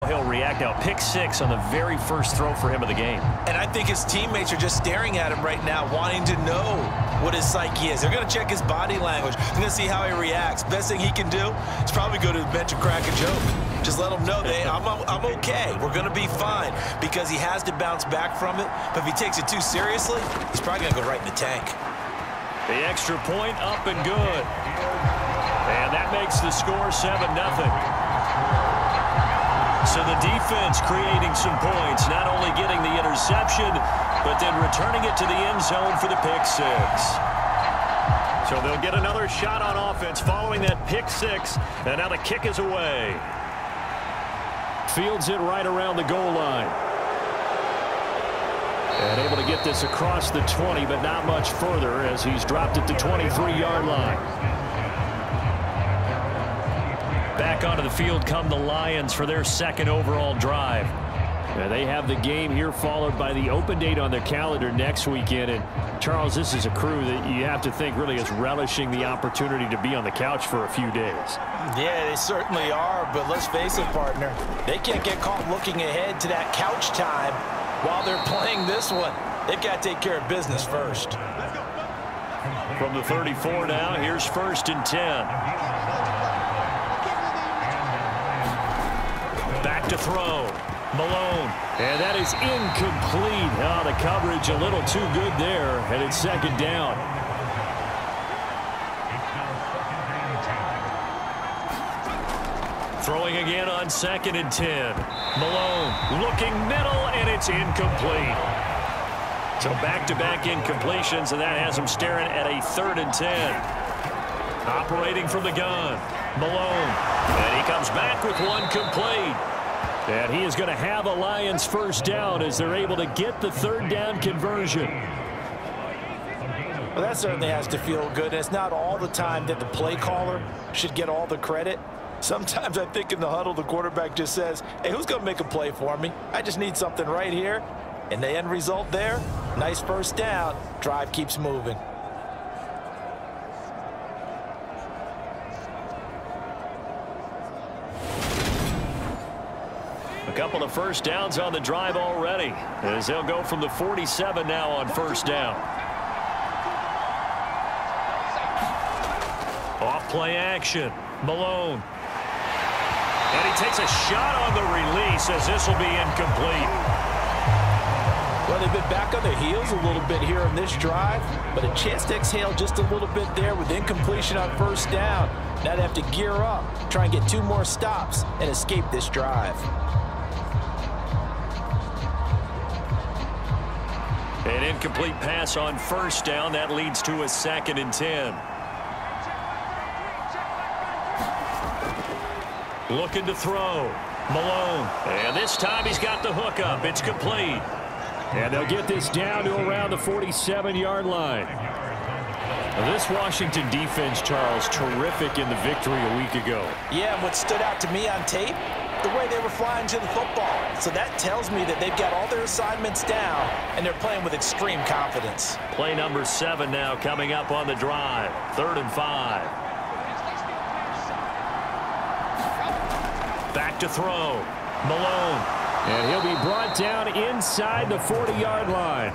He'll react now. Pick 6 on the very first throw for him of the game. And I think his teammates are just staring at him right now, wanting to know what his psyche is. They're going to check his body language. They're going to see how he reacts. Best thing he can do is probably go to the bench and crack a joke. Just let him know, I'm okay. We're going to be fine, because he has to bounce back from it. But if he takes it too seriously, he's probably going to go right in the tank. The extra point up and good. And that makes the score 7-0. So the defense creating some points, not only getting the interception, but then returning it to the end zone for the pick 6. So they'll get another shot on offense following that pick 6, and now the kick is away. Fields it right around the goal line. And able to get this across the 20, but not much further as he's dropped it to 23-yard line. Back onto the field come the Lions for their second overall drive. They have the game here followed by the open date on their calendar next weekend. And Charles, this is a crew that you have to think really is relishing the opportunity to be on the couch for a few days. Yeah, they certainly are, but let's face it, partner. They can't get caught looking ahead to that couch time while they're playing this one. They've got to take care of business first. From the 34 now, here's 1st and 10. Back to throw. Malone. And that is incomplete. Oh, the coverage a little too good there, and it's 2nd down. Throwing again on 2nd and 10. Malone looking middle, and it's incomplete. So back-to-back incompletions, and that has him staring at a 3rd and 10. Operating from the gun. Malone. And he comes back with one complete. And he is going to have a Lions first down as they're able to get the 3rd down conversion. Well, that certainly has to feel good. It's not all the time that the play caller should get all the credit. Sometimes I think in the huddle, the quarterback just says, hey, who's going to make a play for me? I just need something right here. And the end result there, nice first down. Drive keeps moving. A couple of first downs on the drive already, as they'll go from the 47 now on 1st down. Off play action. Malone. And he takes a shot on the release as this will be incomplete. Well, they've been back on their heels a little bit here in this drive, but a chance to exhale just a little bit there with incompletion on 1st down. Now they have to gear up, try and get 2 more stops, and escape this drive. An incomplete pass on 1st down. That leads to a 2nd and 10. Looking to throw. Malone. And this time he's got the hook up. It's complete. And they'll get this down to around the 47-yard line. Now this Washington defense, Charles, terrific in the victory a week ago. Yeah, and what stood out to me on tape, the way they were flying to the football. So that tells me that they've got all their assignments down, and they're playing with extreme confidence. Play number 7 now coming up on the drive. 3rd and 5. Back to throw. Malone. And he'll be brought down inside the 40-yard line.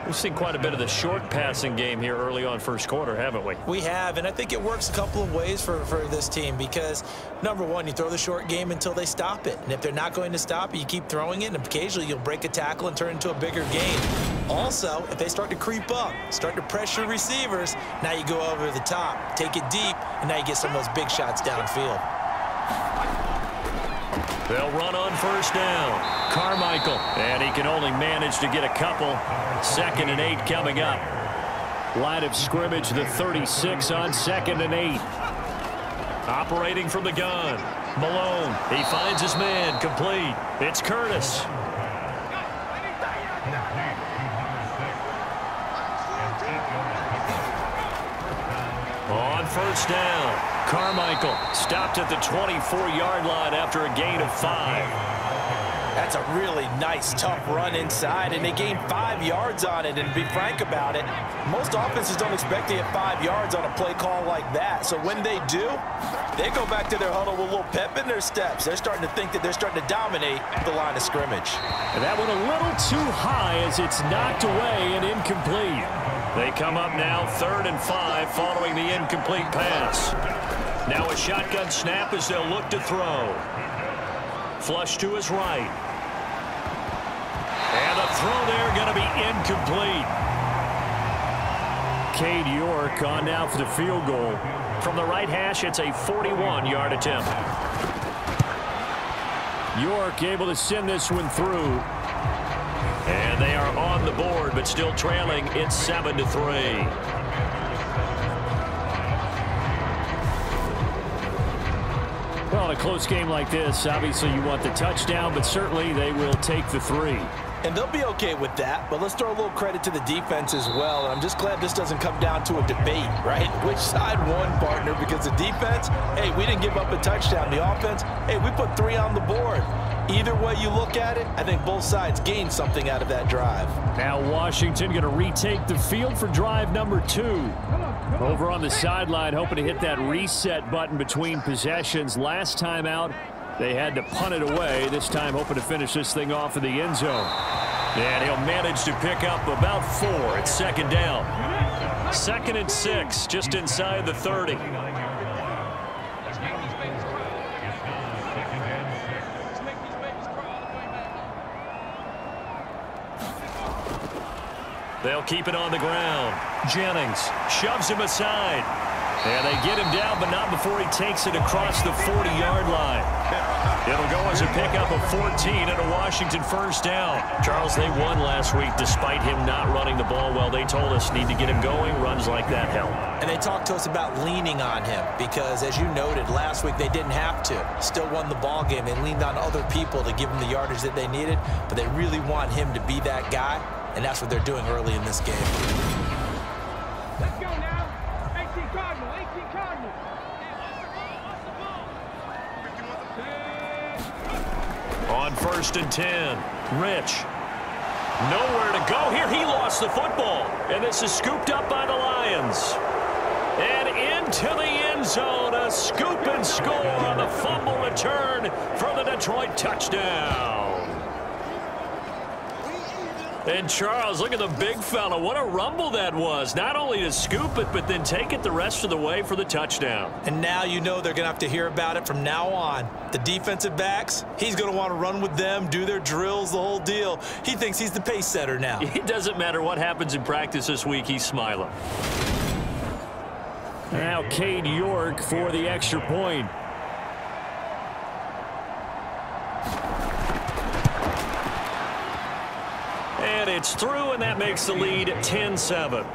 We've seen quite a bit of the short passing game here early on 1st quarter, haven't we? We have, and I think it works a couple of ways for this team because, number one, you throw the short game until they stop it. And if they're not going to stop it, you keep throwing it, and occasionally you'll break a tackle and turn it into a bigger game. Also, if they start to creep up, start to pressure receivers, now you go over the top, take it deep, and now you get some of those big shots downfield. They'll run on 1st down. Carmichael, and he can only manage to get a couple. 2nd and 8 coming up. Line of scrimmage, the 36 on 2nd and 8. Operating from the gun. Malone, he finds his man, complete. It's Curtis. On 1st down, Carmichael stopped at the 24-yard line after a gain of 5. That's a really nice, tough run inside, and they gained 5 yards on it. And to be frank about it, most offenses don't expect to get 5 yards on a play call like that. So when they do, they go back to their huddle with a little pep in their steps. They're starting to think that they're starting to dominate the line of scrimmage. And that one a little too high as it's knocked away and incomplete. They come up now 3rd and 5 following the incomplete pass. Now a shotgun snap as they'll look to throw. Flush to his right. And the throw there going to be incomplete. Cade York on now for the field goal. From the right hash, it's a 41-yard attempt. York able to send this one through. And they are on the board, but still trailing. It's 7-3. Well, in a close game like this, obviously you want the touchdown, but certainly they will take the 3. And they'll be okay with that, but let's throw a little credit to the defense as well. And I'm just glad this doesn't come down to a debate, right? Which side won, partner? Because the defense, hey, we didn't give up a touchdown. The offense, hey, we put 3 on the board. Either way you look at it, I think both sides gained something out of that drive. Now Washington going to retake the field for drive number 2. Over on the sideline, hoping to hit that reset button between possessions. Last time out, they had to punt it away. This time hoping to finish this thing off in the end zone. And he'll manage to pick up about 4 at 2nd down. 2nd and 6, just inside the 30. They'll keep it on the ground. Jennings shoves him aside. And they get him down, but not before he takes it across the 40-yard line. It'll go as a pickup of 14 and a Washington 1st down. Charles, they won last week despite him not running the ball well. They told us need to get him going. Runs like that help. And they talked to us about leaning on him because, as you noted, last week they didn't have to. Still won the ball game. They leaned on other people to give them the yardage that they needed, but they really want him to be that guy, and that's what they're doing early in this game. Let's go now. 18 Cardinal, 18 Cardinal. On 1st and 10, Rich. Nowhere to go here. He lost the football. And this is scooped up by the Lions. And into the end zone, a scoop and score on the fumble return for the Detroit touchdown. And Charles, look at the big fella. What a rumble that was. Not only to scoop it, but then take it the rest of the way for the touchdown. And now you know they're going to have to hear about it from now on. The defensive backs, he's going to want to run with them, do their drills, the whole deal. He thinks he's the pace setter now. It doesn't matter what happens in practice this week. He's smiling. Now Cade York for the extra point. And it's through, and that makes the lead 10-7.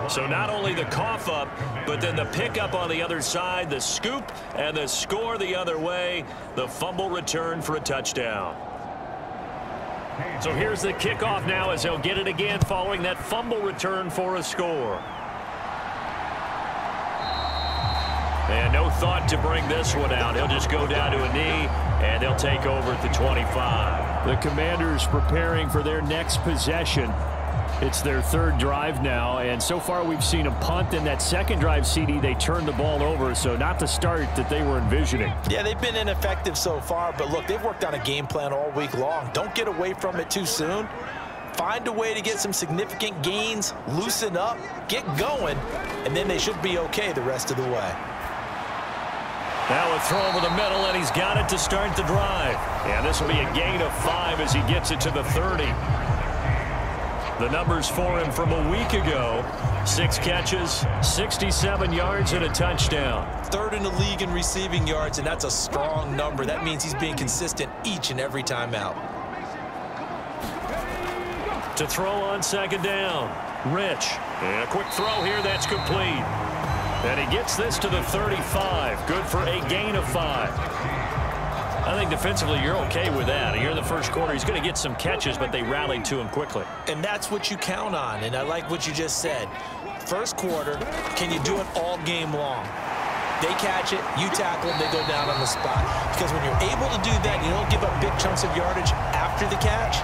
So not only the cough up, but then the pickup on the other side, the scoop, and the score the other way, the fumble return for a touchdown. So here's the kickoff now as they'll get it again following that fumble return for a score. And no thought to bring this one out. He'll just go down to a knee, and they'll take over at the 25. The Commanders preparing for their next possession. It's their 3rd drive now, and so far we've seen a punt. In that 2nd drive, CD, they turned the ball over, so not the start that they were envisioning. Yeah, they've been ineffective so far, but look, they've worked on a game plan all week long. Don't get away from it too soon. Find a way to get some significant gains, loosen up, get going, and then they should be okay the rest of the way. Now a throw over the middle, and he's got it to start the drive. And this will be a gain of 5 as he gets it to the 30. The numbers for him from a week ago: 6 catches, 67 yards, and a touchdown. 3rd in the league in receiving yards, and that's a strong number. That means he's being consistent each and every time out. To throw on 2nd down, Rich. And a quick throw here, that's complete. And he gets this to the 35. Good for a gain of 5. I think defensively you're okay with that. Here in the 1st quarter, he's going to get some catches, but they rallied to him quickly. And that's what you count on, and I like what you just said. 1st quarter, can you do it all game long? They catch it, you tackle them, they go down on the spot. Because when you're able to do that, you don't give up big chunks of yardage after the catch.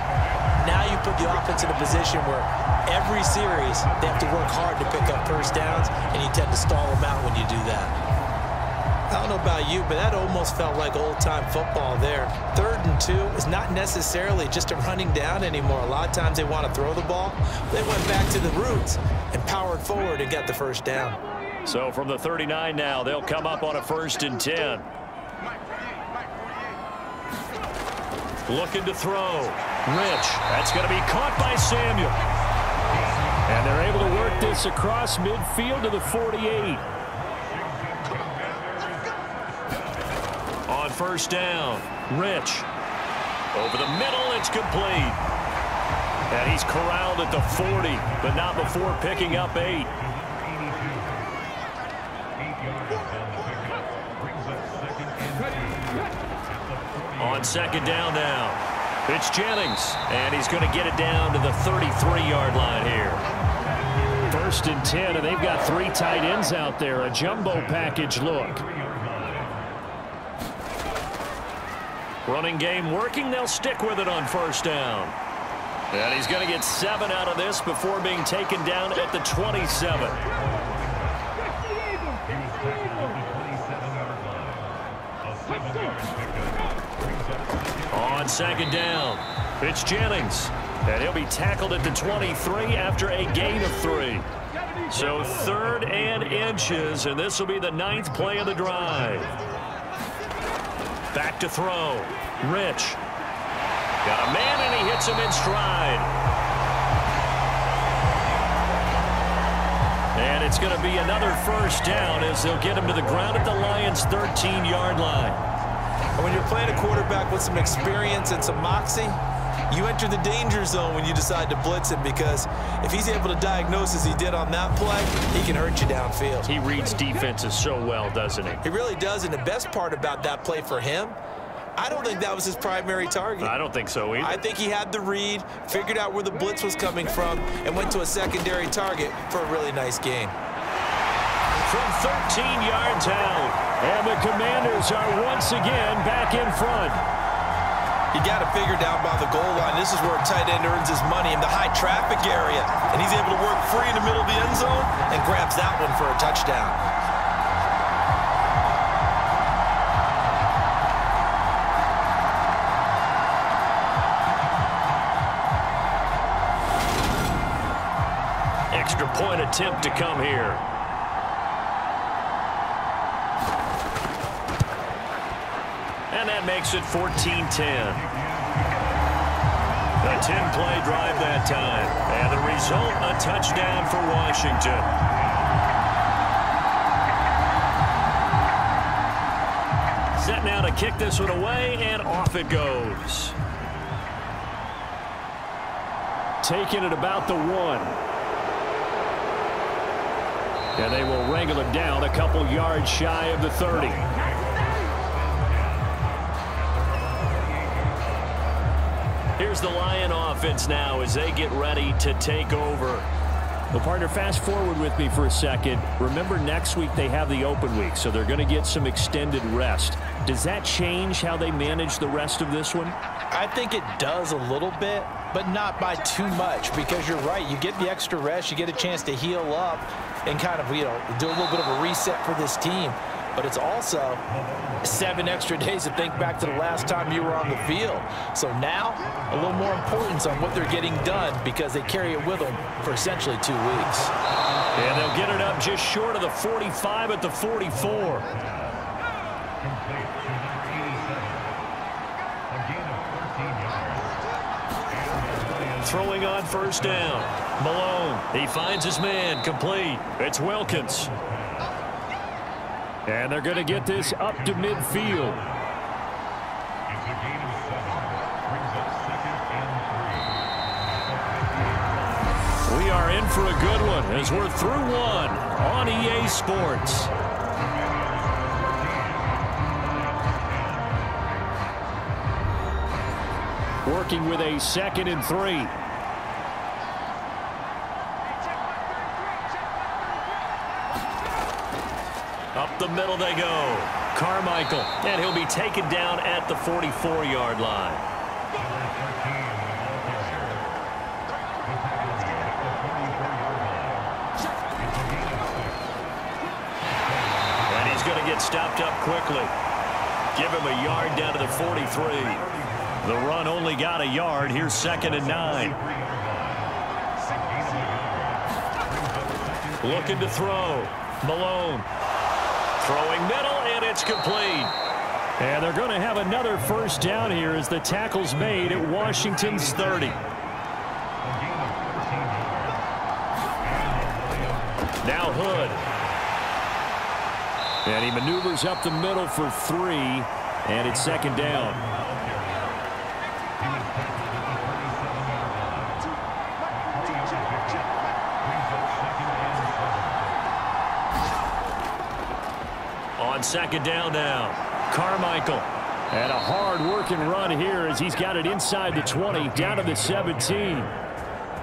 Now you put the offense in a position where every series they have to work hard to pick up first downs, and you tend to stall them out when you do that. I don't know about you, but that almost felt like old-time football there. 3rd and 2 is not necessarily just a running down anymore. A lot of times they want to throw the ball. They went back to the roots and powered forward and got the first down. So from the 39 now, they'll come up on a 1st and 10. Looking to throw. Rich. That's going to be caught by Samuel. And they're able to work this across midfield to the 48. On 1st down, Rich. Over the middle, it's complete. And he's corralled at the 40, but not before picking up 8. On 2nd down now, it's Jennings, and he's going to get it down to the 33-yard line here. 1st and 10, and they've got 3 tight ends out there, a jumbo package look. Running game working, they'll stick with it on 1st down. And he's going to get 7 out of this before being taken down at the 27. On 2nd down, it's Jennings, and he'll be tackled at the 23 after a gain of 3. So 3rd and inches, and this will be the 9th play of the drive. Back to throw. Rich. Got a man, and he hits him in stride. And it's going to be another 1st down as they'll get him to the ground at the Lions' 13-yard line. And when you're playing a quarterback with some experience and some moxie, you enter the danger zone when you decide to blitz him, because if he's able to diagnose as he did on that play, he can hurt you downfield. He reads defenses so well, doesn't he? He really does, and the best part about that play for him, I don't think that was his primary target. I don't think so either. I think he had the read, figured out where the blitz was coming from, and went to a secondary target for a really nice gain. From 13 yards out, and the Commanders are once again back in front. You got to figure down by the goal line. This is where a tight end earns his money in the high traffic area. And he's able to work free in the middle of the end zone and grabs that one for a touchdown. Extra point attempt to come here. And that makes it 14-10. A 10-play drive that time. And the result, a touchdown for Washington. Set now to kick this one away, and off it goes. Taking it about the 1. And they will wrangle it down a couple yards shy of the 30. Here's the Lion offense now as they get ready to take over. Well, partner, fast forward with me for a second. Remember, next week they have the open week, so they're going to get some extended rest. Does that change how they manage the rest of this one? I think it does a little bit, but not by too much, because you're right. You get the extra rest. You get a chance to heal up and kind of, do a little bit of a reset for this team. But it's also 7 extra days to think back to the last time you were on the field. So now, a little more importance on what they're getting done, because they carry it with them for essentially 2 weeks. And they'll get it up just short of the 45 at the 44. Throwing on 1st down. Malone, he finds his man, complete. It's Wilkins. And they're going to get this up to midfield. We are in for a good one as we're through one on EA Sports. Working with a 2nd and 3. Up the middle they go. Carmichael, and he'll be taken down at the 44-yard line. And he's going to get stopped up quickly. Give him a yard down to the 43. The run only got a yard. Here's 2nd and 9. Looking to throw. Malone. Throwing middle, and it's complete. And they're going to have another first down here as the tackle's made at Washington's 30. Now Hood. And he maneuvers up the middle for 3, and it's 2nd down. On 2nd down now, Carmichael. And a hard-working run here as he's got it inside the 20, down to the 17.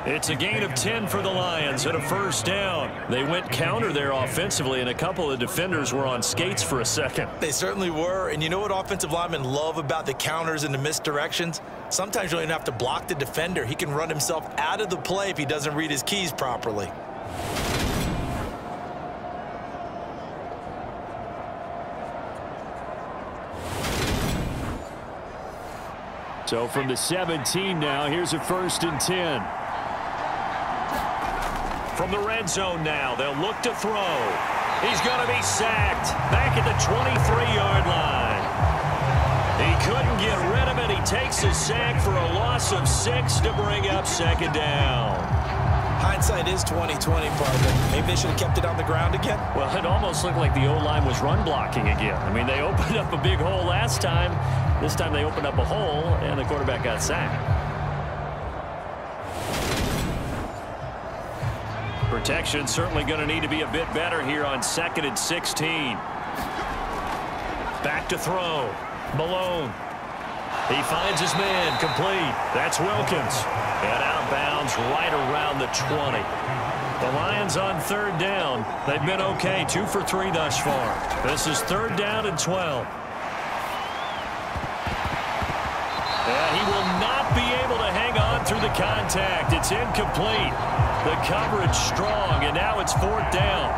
It's a gain of 10 for the Lions and a first down. They went counter there offensively, and a couple of defenders were on skates for a second. They certainly were, and you know what offensive linemen love about the counters and the misdirections? Sometimes you don't even have to block the defender. He can run himself out of the play if he doesn't read his keys properly. So from the 17 now, here's a 1st and 10. From the red zone now, they'll look to throw. He's going to be sacked back at the 23-yard line. He couldn't get rid of it. He takes a sack for a loss of 6 to bring up 2nd down. Hindsight is 20/20, partner. Maybe they should have kept it on the ground again. Well, it almost looked like the O-line was run blocking again. I mean, they opened up a big hole last time. This time they opened up a hole, and the quarterback got sacked. Protection certainly going to need to be a bit better here on 2nd and 16. Back to throw. Malone. He finds his man. Complete. That's Wilkins. And out of bounds right around the 20. The Lions on 3rd down. They've been okay. 2 for 3 thus far. This is 3rd down and 12. And he will not be able to hang on through the contact. It's incomplete. The coverage strong, and now it's 4th down.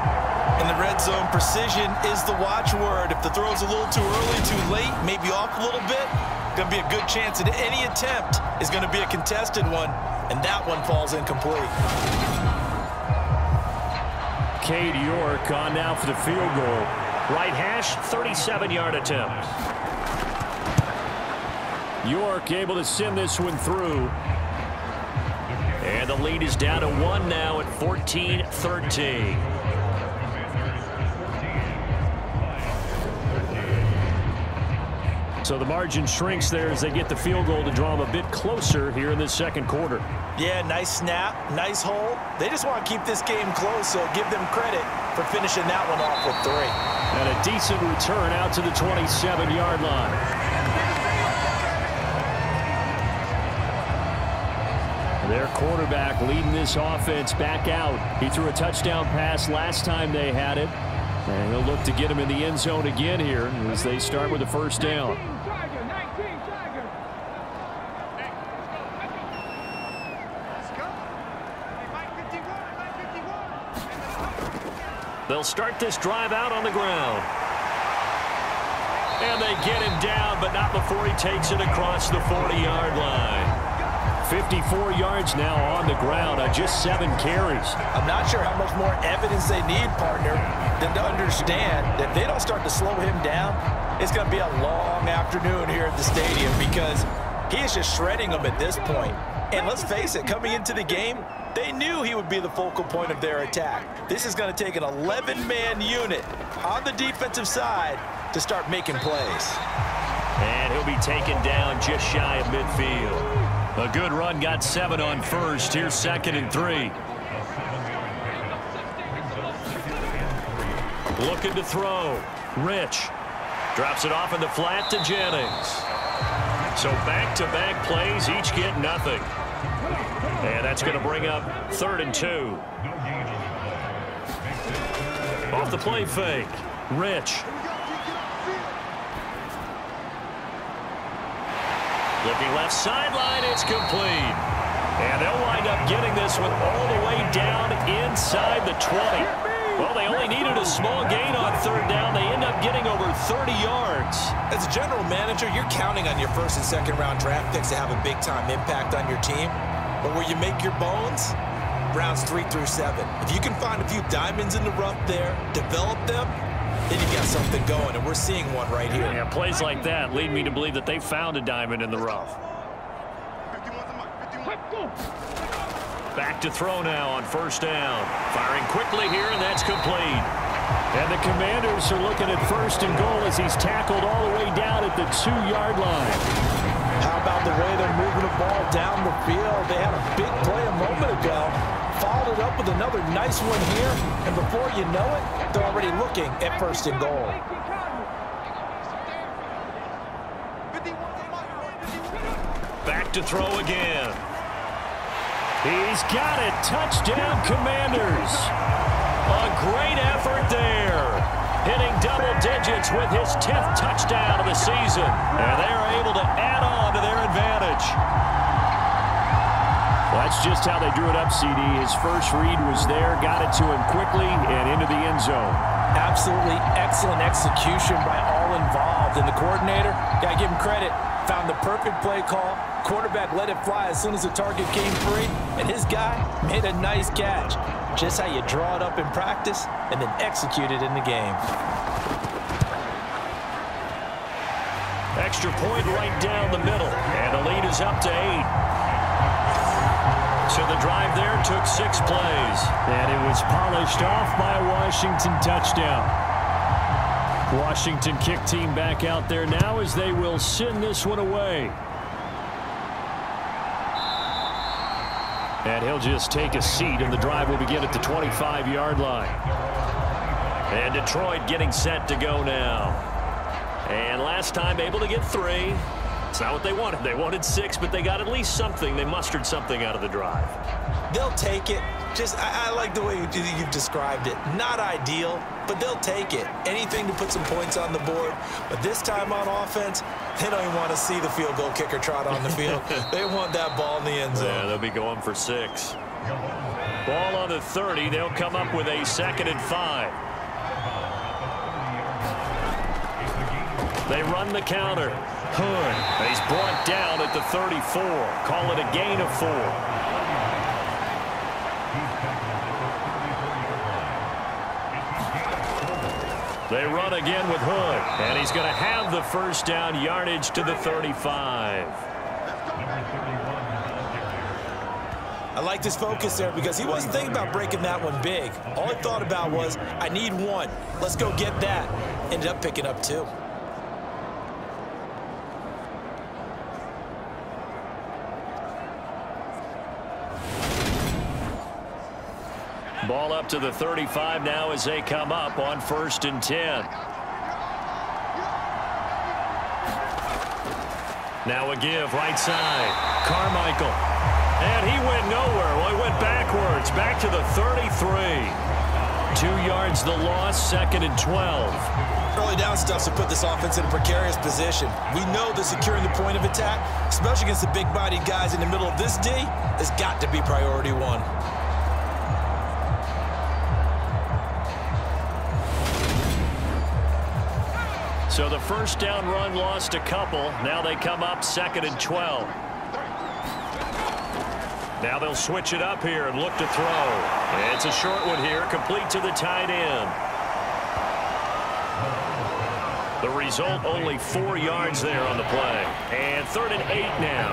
In the red zone, precision is the watchword. If the throw's a little too early, too late, maybe off a little bit, going to be a good chance that any attempt is going to be a contested one, and that one falls incomplete. Cade York on now for the field goal. Right hash, 37-yard attempt. York able to send this one through. And the lead is down to 1 now at 14-13. So the margin shrinks there as they get the field goal to draw them a bit closer here in this 2nd quarter. Yeah, nice snap, nice hole. They just want to keep this game close, so give them credit for finishing that one off with 3. And a decent return out to the 27-yard line. Their quarterback leading this offense back out. He threw a touchdown pass last time they had it. And he'll look to get him in the end zone again here as they start with the 1st down. They'll start this drive out on the ground. And they get him down, but not before he takes it across the 40-yard line. 54 yards now on the ground on just 7 carries. I'm not sure how much more evidence they need, partner, than to understand that if they don't start to slow him down, it's going to be a long afternoon here at the stadium because he is just shredding them at this point. And let's face it, coming into the game, they knew he would be the focal point of their attack. This is going to take an 11-man unit on the defensive side to start making plays. And he'll be taken down just shy of midfield. A good run got 7 on 1st. Here's 2nd and 3. Looking to throw. Rich drops it off in the flat to Jennings. So back-to-back plays, each get nothing. And that's going to bring up 3rd and 2. Off the play fake. Rich. Looking left sideline, it's complete. And they'll wind up getting this one all the way down inside the 20. Well, they only needed a small gain on third down. They end up getting over 30 yards. As a general manager, you're counting on your first and second round draft picks to have a big-time impact on your team. But where you make your bones, rounds 3 through 7. If you can find a few diamonds in the rough there, develop them, then you've got something going, and we're seeing one right here. Yeah, plays like that lead me to believe that they found a diamond in the rough. Back to throw now on first down. Firing quickly here, and that's complete. And the Commanders are looking at first and goal as he's tackled all the way down at the 2-yard line. How about the way they're moving the ball down the field? They had a big play a moment ago. Followed it up with another nice one here. And before you know it, they're already looking at first and goal. Back to throw again. He's got it. Touchdown, Commanders. A great effort there. Hitting double digits with his 10th touchdown of the season. And they are able to add on to their advantage. Well, that's just how they drew it up, CD. His first read was there, got it to him quickly, and into the end zone. Absolutely excellent execution by all involved. And the coordinator, got to give him credit, found the perfect play call. Quarterback let it fly as soon as the target came free, and his guy made a nice catch. Just how you draw it up in practice and then execute it in the game. Extra point right down the middle, and the lead is up to 8. So the drive there took 6 plays. And it was polished off by a Washington touchdown. Washington kick team back out there now as they will send this one away. And he'll just take a seat, and the drive will begin at the 25-yard line. And Detroit getting set to go now. And last time able to get 3. It's not what they wanted. They wanted 6, but they got at least something. They mustered something out of the drive. They'll take it. Just, I like the way you've described it. Not ideal, but they'll take it. Anything to put some points on the board. But this time on offense, they don't even want to see the field goal kicker trot on the field. They want that ball in the end zone. Yeah, they'll be going for 6. Ball on the 30. They'll come up with a 2nd and 5. They run the counter. Hood. He's brought down at the 34. Call it a gain of 4. They run again with Hood, and he's going to have the first down, yardage to the 35. I like this focus there because he wasn't thinking about breaking that one big. All he thought about was, I need 1. Let's go get that. Ended up picking up 2. Ball up to the 35 now as they come up on 1st and 10. Now a give right side. Carmichael. And he went nowhere. Well, he went backwards. Back to the 33. 2 yards the loss, 2nd and 12. Early down stuff to put this offense in a precarious position. We know that securing the point of attack, especially against the big-bodied guys in the middle of this D, has got to be priority 1. So the first down run lost a couple. Now they come up 2nd and 12. Now they'll switch it up here and look to throw. It's a short one here, complete to the tight end. The result, only 4 yards there on the play. And 3rd and 8 now.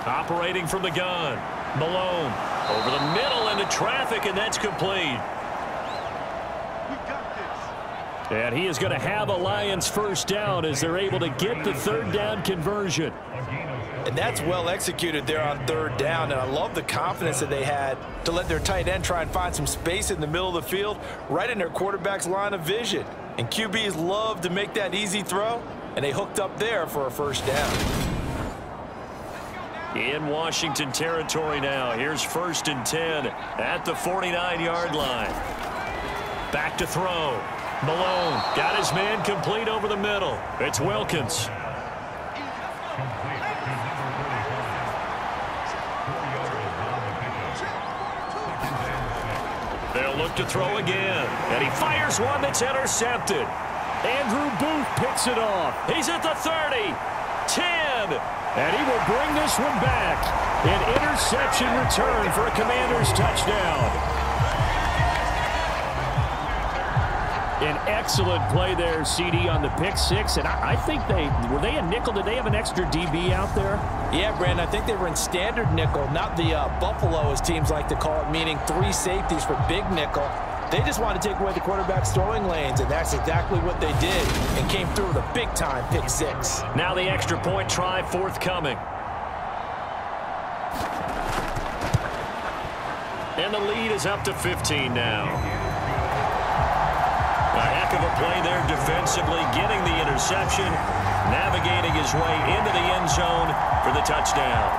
Operating from the gun. Malone. Over the middle into traffic, and that's complete. And he is going to have a Lions first down as they're able to get the 3rd down conversion. And that's well executed there on 3rd down, and I love the confidence that they had to let their tight end try and find some space in the middle of the field, right in their quarterback's line of vision. And QBs love to make that easy throw, and they hooked up there for a first down. In Washington territory now. Here's 1st and 10 at the 49-yard line. Back to throw. Malone got his man complete over the middle. It's Wilkins. They'll look to throw again. And he fires one that's intercepted. Andrew Booth picks it off. He's at the 30. 10. And he will bring this one back. An interception return for a Commanders touchdown. An excellent play there, CD, on the pick six. And I think were they a nickel? Did they have an extra DB out there? Yeah, Brandon, I think they were in standard nickel, not the Buffalo, as teams like to call it, meaning 3 safeties for big nickel. They just wanted to take away the quarterback's throwing lanes, and that's exactly what they did, and came through with a big-time pick six. Now the extra point try forthcoming. And the lead is up to 15 now. A heck of a play there defensively, getting the interception, navigating his way into the end zone for the touchdown.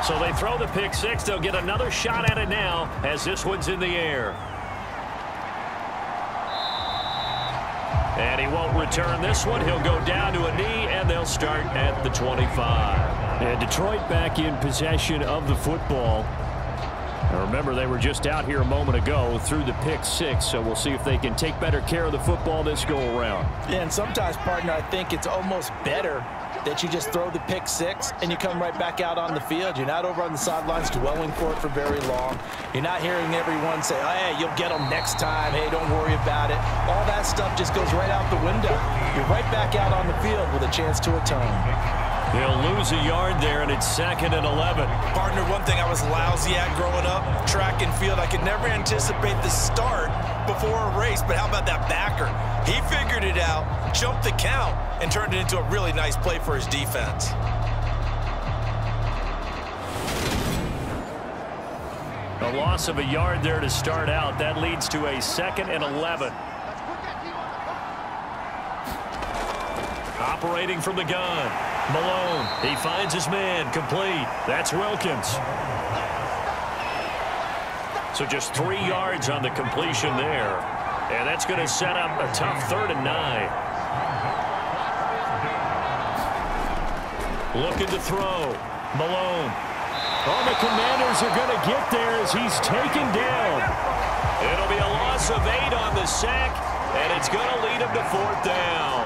So they throw the pick six. They'll get another shot at it now as this one's in the air. And he won't return this one. He'll go down to a knee, and they'll start at the 25. And Detroit back in possession of the football. Now remember, they were just out here a moment ago through the pick six, so we'll see if they can take better care of the football this go around. Yeah, and sometimes, partner, I think it's almost better that you just throw the pick six and you come right back out on the field. You're not over on the sidelines dwelling for it for very long. You're not hearing everyone say, oh, hey, you'll get them next time. Hey, don't worry about it. All that stuff just goes right out the window. You're right back out on the field with a chance to atone. He'll lose a yard there, and it's 2nd and 11. Partner, one thing I was lousy at growing up, track and field, I could never anticipate the start before a race, but how about that backer? He figured it out, jumped the count, and turned it into a really nice play for his defense. A loss of a yard there to start out. That leads to a 2nd and 11. Operating from the gun. Malone, he finds his man, complete. That's Wilkins. So just 3 yards on the completion there. And that's going to set up a tough 3rd and 9. Looking to throw. Malone. Oh, the Commanders are going to get there as he's taken down. It'll be a loss of 8 on the sack, and it's going to lead him to 4th down.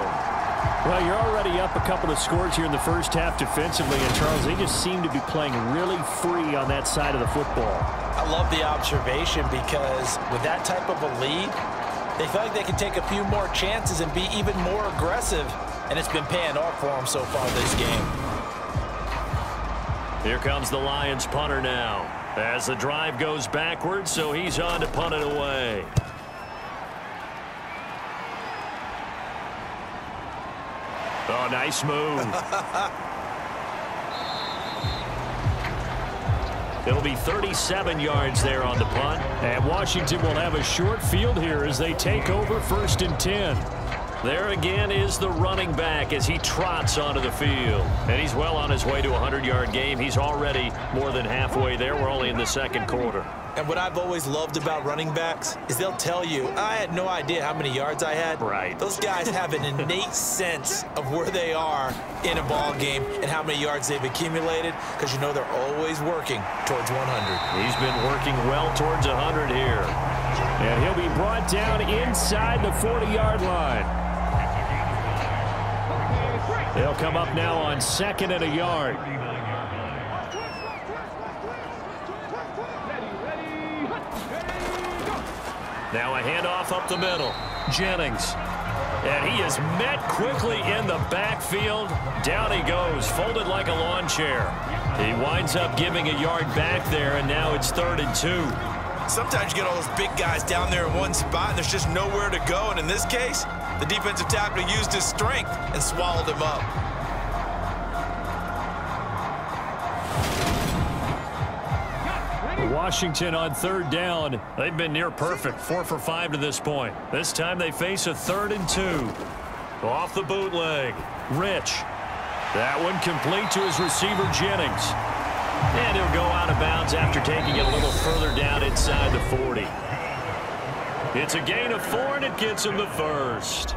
Well, you're already up a couple of scores here in the first half defensively, and Charles, they just seem to be playing really free on that side of the football. I love the observation because with that type of a lead, they feel like they can take a few more chances and be even more aggressive, and it's been paying off for them so far this game. Here comes the Lions punter now as the drive goes backwards, so he's on to punt it away. Oh, nice move. It'll be 37 yards there on the punt. And Washington will have a short field here as they take over 1st and 10. There again is the running back as he trots onto the field. And he's well on his way to a 100-yard game. He's already more than halfway there. We're only in the 2nd quarter. And what I've always loved about running backs is they'll tell you, I had no idea how many yards I had. Right. Those guys have an innate sense of where they are in a ball game and how many yards they've accumulated because you know they're always working towards 100. He's been working well towards 100 here. And he'll be brought down inside the 40-yard line. They'll come up now on 2nd and a yard. Now a handoff up the middle. Jennings. And he is met quickly in the backfield. Down he goes, folded like a lawn chair. He winds up giving a yard back there, and now it's 3rd and 2. Sometimes you get all those big guys down there in one spot, and there's just nowhere to go. And in this case, the defensive tackle used his strength and swallowed him up. Washington on 3rd down. They've been near perfect, 4 for 5 to this point. This time they face a 3rd and 2. Off the bootleg. Rich. That one complete to his receiver, Jennings. And he'll go out of bounds after taking it a little further down inside the 40. It's a gain of 4, and it gets him the first.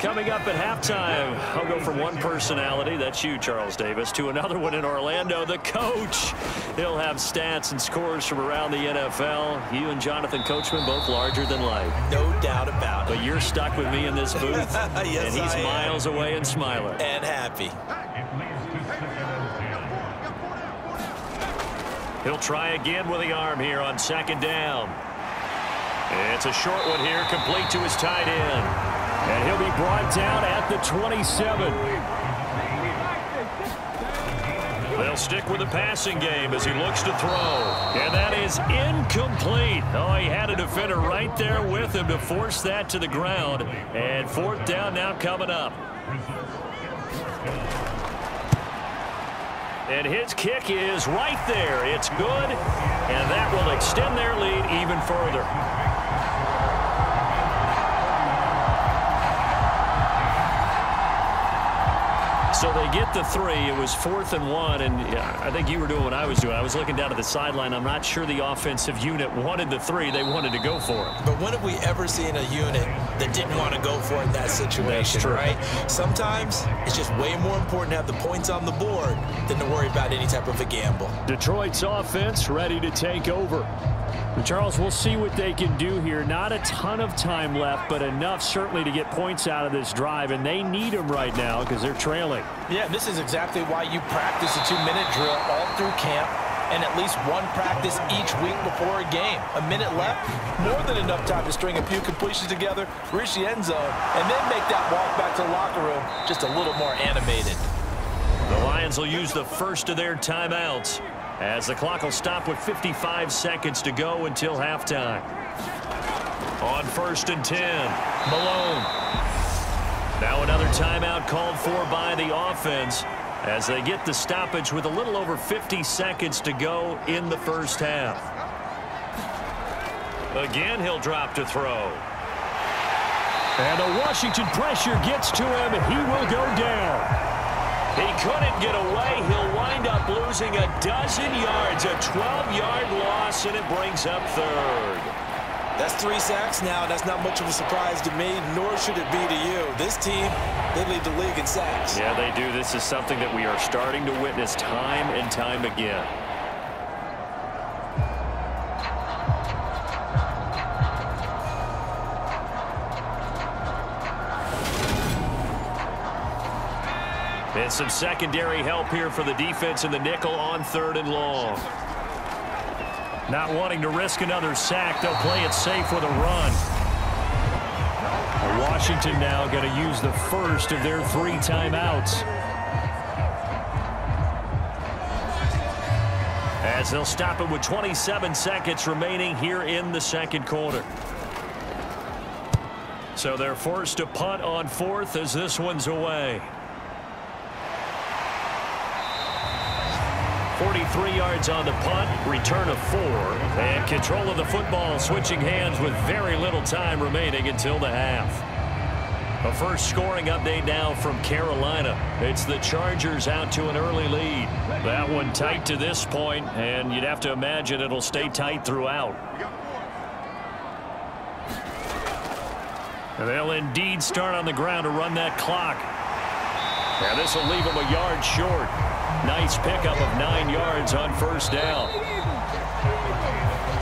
Coming up at halftime, I'll go from one personality, that's you, Charles Davis, to another one in Orlando, the coach. He'll have stats and scores from around the NFL. You and Jonathan Coachman, both larger than life. No doubt about it. But you're stuck with me in this booth, yes, and he's miles away and smiling. And happy. He'll try again with the arm here on second down. It's a short one here, complete to his tight end. And he'll be brought down at the 27. They'll stick with the passing game as he looks to throw. And that is incomplete. Oh, he had a defender right there with him to force that to the ground. And fourth down now coming up. And his kick is right there. It's good. And that will extend their lead even further. So they get the 3. It was 4th and 1, and yeah, I think you were doing what I was doing. I was looking down at the sideline. I'm not sure the offensive unit wanted the 3. They wanted to go for it. But when have we ever seen a unit that didn't want to go for it in that situation, right? Sometimes it's just way more important to have the points on the board than to worry about any type of a gamble. Detroit's offense ready to take over. Charles, we'll see what they can do here. Not a ton of time left, but enough certainly to get points out of this drive, and they need them right now because they're trailing. Yeah, this is exactly why you practice a 2-minute drill all through camp and at least one practice each week before a game. A minute left, more than enough time to string a few completions together, reach the end zone, and then make that walk back to the locker room just a little more animated. The Lions will use the first of their timeouts, as the clock will stop with 55 seconds to go until halftime. On 1st and 10, Malone. Now another timeout called for by the offense as they get the stoppage with a little over 50 seconds to go in the first half. Again, he'll drop to throw. And the Washington pressure gets to him. He will go down. He couldn't get away. He'll wind up losing a dozen yards, a 12-yard loss, and it brings up 3rd. That's 3 sacks now. That's not much of a surprise to me, nor should it be to you. This team, they lead the league in sacks. Yeah, they do. This is something that we are starting to witness time and time again. And some secondary help here for the defense in the nickel on 3rd and long. Not wanting to risk another sack, they'll play it safe with a run. Washington now going to use the first of their 3 timeouts. As they'll stop it with 27 seconds remaining here in the second quarter. So they're forced to punt on 4th as this one's away. 43 yards on the punt, return of 4, and control of the football switching hands with very little time remaining until the half. A first scoring update now from Carolina. It's the Chargers out to an early lead. That one tight to this point, and you'd have to imagine it'll stay tight throughout. And they'll indeed start on the ground to run that clock. And this will leave them a yard short. Nice pickup of 9 yards on 1st down.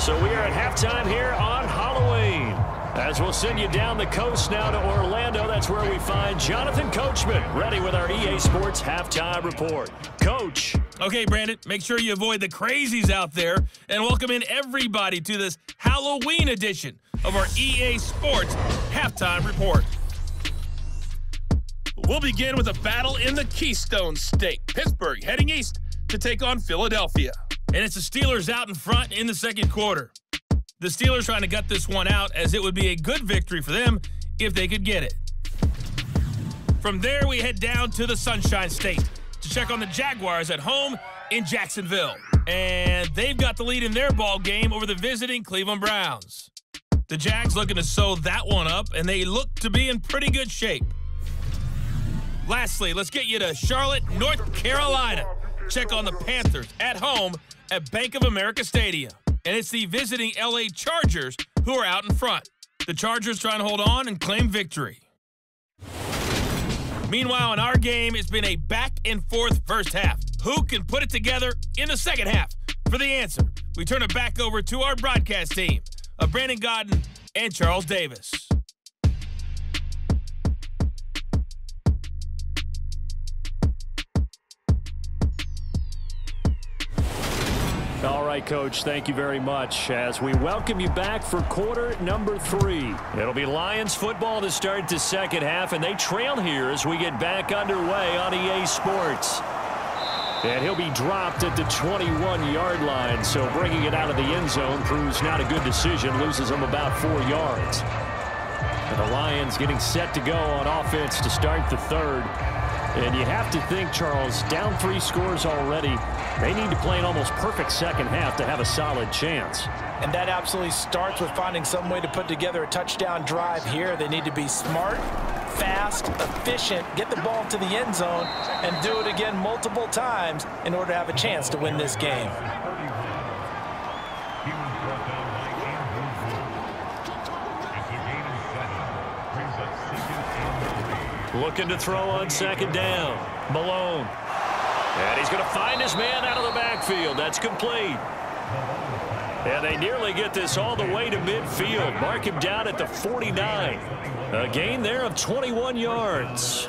So we are at halftime here on Halloween. As we'll send you down the coast now to Orlando, that's where we find Jonathan Coachman, ready with our EA Sports Halftime Report. Coach. Okay, Brandon, make sure you avoid the crazies out there and welcome in everybody to this Halloween edition of our EA Sports Halftime Report. We'll begin with a battle in the Keystone State. Pittsburgh heading east to take on Philadelphia. And it's the Steelers out in front in the second quarter. The Steelers trying to gut this one out as it would be a good victory for them if they could get it. From there, we head down to the Sunshine State to check on the Jaguars at home in Jacksonville. And they've got the lead in their ball game over the visiting Cleveland Browns. The Jags looking to sew that one up, and they look to be in pretty good shape. Lastly, let's get you to Charlotte, North Carolina. Check on the Panthers at home at Bank of America Stadium. And it's the visiting LA Chargers who are out in front. The Chargers trying to hold on and claim victory. Meanwhile, in our game, it's been a back-and-forth first half. Who can put it together in the second half? For the answer, we turn it back over to our broadcast team of Brandon Godden and Charles Davis. All right, Coach, thank you very much as we welcome you back for quarter number 3. It'll be Lions football to start the second half, and they trail here as we get back underway on EA Sports. And he'll be dropped at the 21-yard line, so bringing it out of the end zone proves not a good decision, loses him about 4 yards. And the Lions getting set to go on offense to start the third. And you have to think, Charles, down 3 scores already. They need to play an almost perfect second half to have a solid chance. And that absolutely starts with finding some way to put together a touchdown drive here. They need to be smart, fast, efficient, get the ball to the end zone, and do it again multiple times in order to have a chance to win this game. Looking to throw on second down. Malone. And he's going to find his man out of the backfield. That's complete. And they nearly get this all the way to midfield. Mark him down at the 49. A gain there of 21 yards.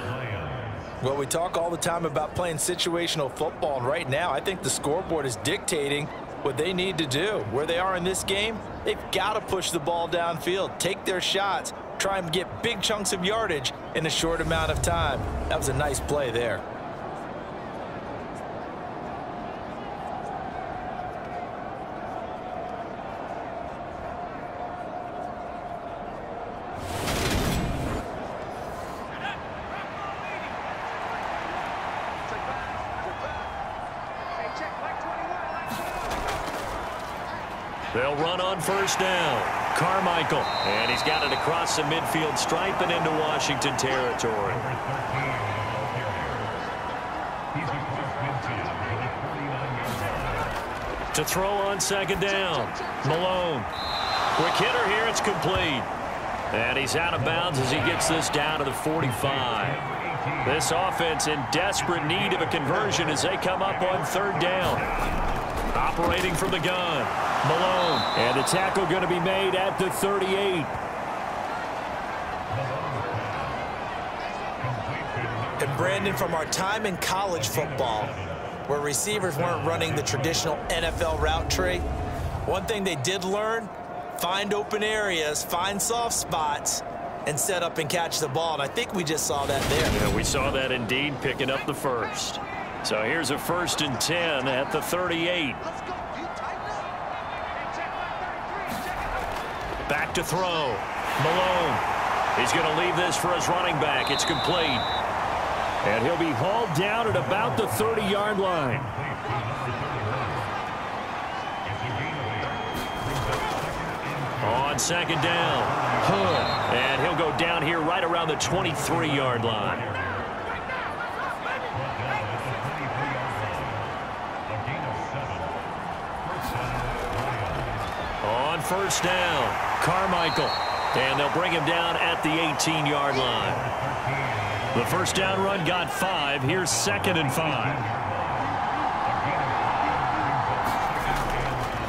Well, we talk all the time about playing situational football, and right now I think the scoreboard is dictating what they need to do. Where they are in this game, they've got to push the ball downfield, take their shots, try and get big chunks of yardage in a short amount of time. That was a nice play there. They'll run on first down. Carmichael. And he's got it across the midfield stripe and into Washington territory. To throw on second down. Malone. Quick hitter here. It's complete. And he's out of bounds as he gets this down to the 45. This offense in desperate need of a conversion as they come up on third down. Operating from the gun. Malone. And the tackle going to be made at the 38. And Brandon, from our time in college football, where receivers weren't running the traditional NFL route tree, one thing they did learn, find open areas, find soft spots, and set up and catch the ball. And I think we just saw that there. Yeah, we saw that indeed, picking up the first. So here's a 1st and 10 at the 38. Back to throw. Malone. He's going to leave this for his running back. It's complete. And he'll be hauled down at about the 30-yard line. On second down. And he'll go down here right around the 23-yard line. On first down, Carmichael. And they'll bring him down at the 18-yard line. The first down run got 5. Here's 2nd and 5.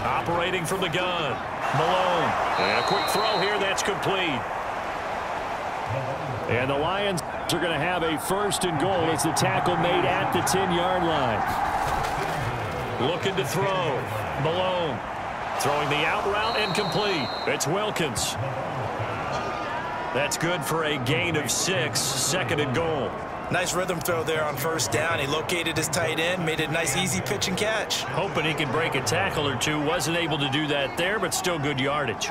Operating from the gun. Malone. And a quick throw here. That's complete. And the Lions are going to have a 1st and goal as the tackle made at the 10-yard line. Looking to throw. Malone. Throwing the out route and complete. It's Wilkins. That's good for a gain of 6. 2nd and goal. Nice rhythm throw there on first down. He located his tight end, made a nice easy pitch and catch. Hoping he could break a tackle or two. Wasn't able to do that there, but still good yardage.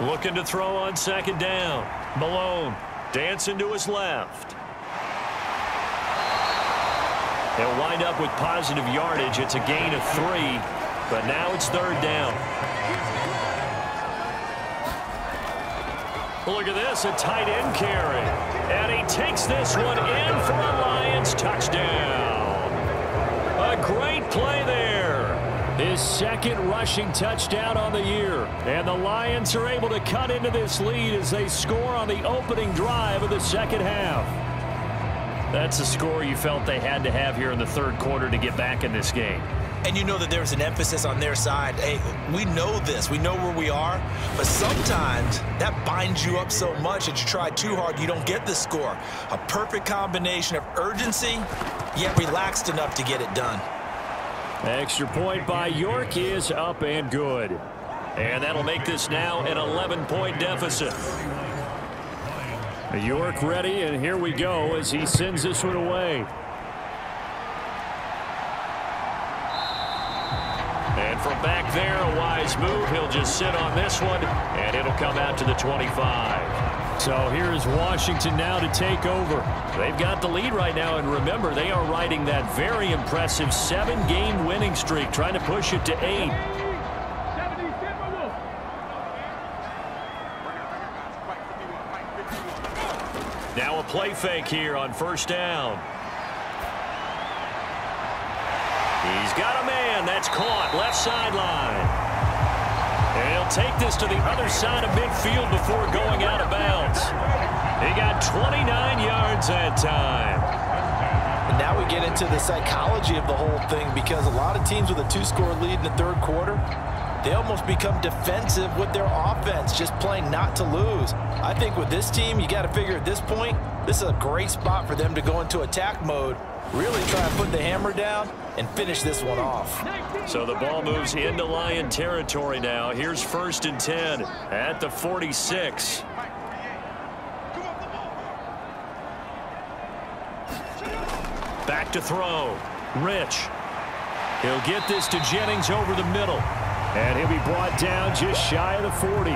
Looking to throw on second down. Malone dancing to his left. They'll wind up with positive yardage. It's a gain of 3, but now it's 3rd down. Look at this, a tight end carry. And he takes this one in for a Lions touchdown. A great play there. His second rushing touchdown on the year. And the Lions are able to cut into this lead as they score on the opening drive of the second half. That's a score you felt they had to have here in the third quarter to get back in this game. And you know that there's an emphasis on their side. Hey, we know this. We know where we are. But sometimes that binds you up so much that you try too hard, you don't get the score. A perfect combination of urgency, yet relaxed enough to get it done. Extra point by York is up and good. And that'll make this now an 11-point deficit. York ready, and here we go as he sends this one away. And from back there, a wise move. He'll just sit on this one, and it'll come out to the 25. So here's Washington now to take over. They've got the lead right now, and remember, they are riding that very impressive 7-game winning streak, trying to push it to 8. Now a play fake here on first down. He's got a man. That's caught. Left sideline. And he'll take this to the other side of midfield before going out of bounds. He got 29 yards that time. And now we get into the psychology of the whole thing, because a lot of teams with a 2-score lead in the third quarter, they almost become defensive with their offense, just playing not to lose. I think with this team, you got to figure at this point, this is a great spot for them to go into attack mode, really try to put the hammer down and finish this one off. So the ball moves into Lion territory now. Here's 1st and 10 at the 46. Back to throw. Rich. He'll get this to Jennings over the middle. And he'll be brought down just shy of the 40.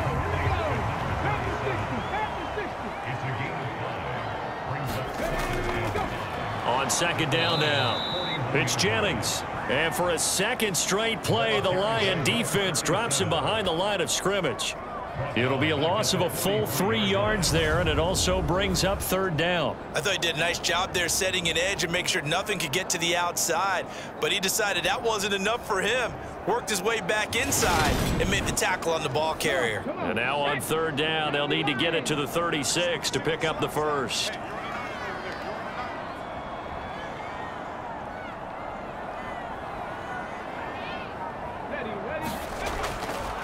On second down now. It's Jennings. And for a second straight play, the Lion defense drops him behind the line of scrimmage. It'll be a loss of a full 3 yards there, and it also brings up third down. I thought he did a nice job there setting an edge and making sure nothing could get to the outside. But he decided that wasn't enough for him. Worked his way back inside and made the tackle on the ball carrier. And now on third down, they'll need to get it to the 36 to pick up the first.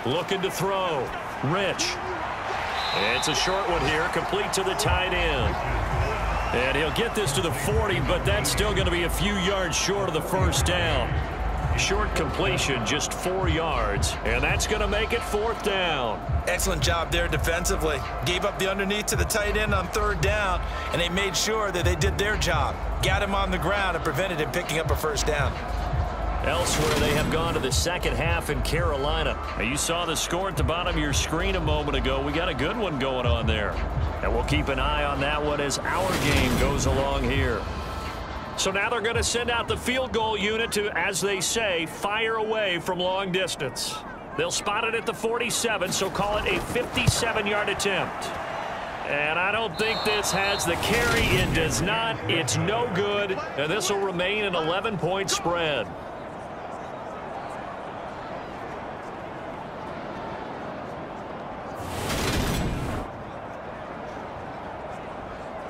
Looking to throw. Rich. It's a short one here, complete to the tight end. And he'll get this to the 40, but that's still going to be a few yards short of the first down. Short completion, just 4 yards, and that's going to make it 4th down. Excellent job there defensively. Gave up the underneath to the tight end on third down, and they made sure that they did their job. Got him on the ground and prevented him picking up a first down. Elsewhere, they have gone to the second half in Carolina. Now, you saw the score at the bottom of your screen a moment ago. We got a good one going on there. And we'll keep an eye on that one as our game goes along here. So now they're going to send out the field goal unit to, as they say, fire away from long distance. They'll spot it at the 47, so call it a 57-yard attempt. And I don't think this has the carry. It does not. It's no good. And this will remain an 11-point spread.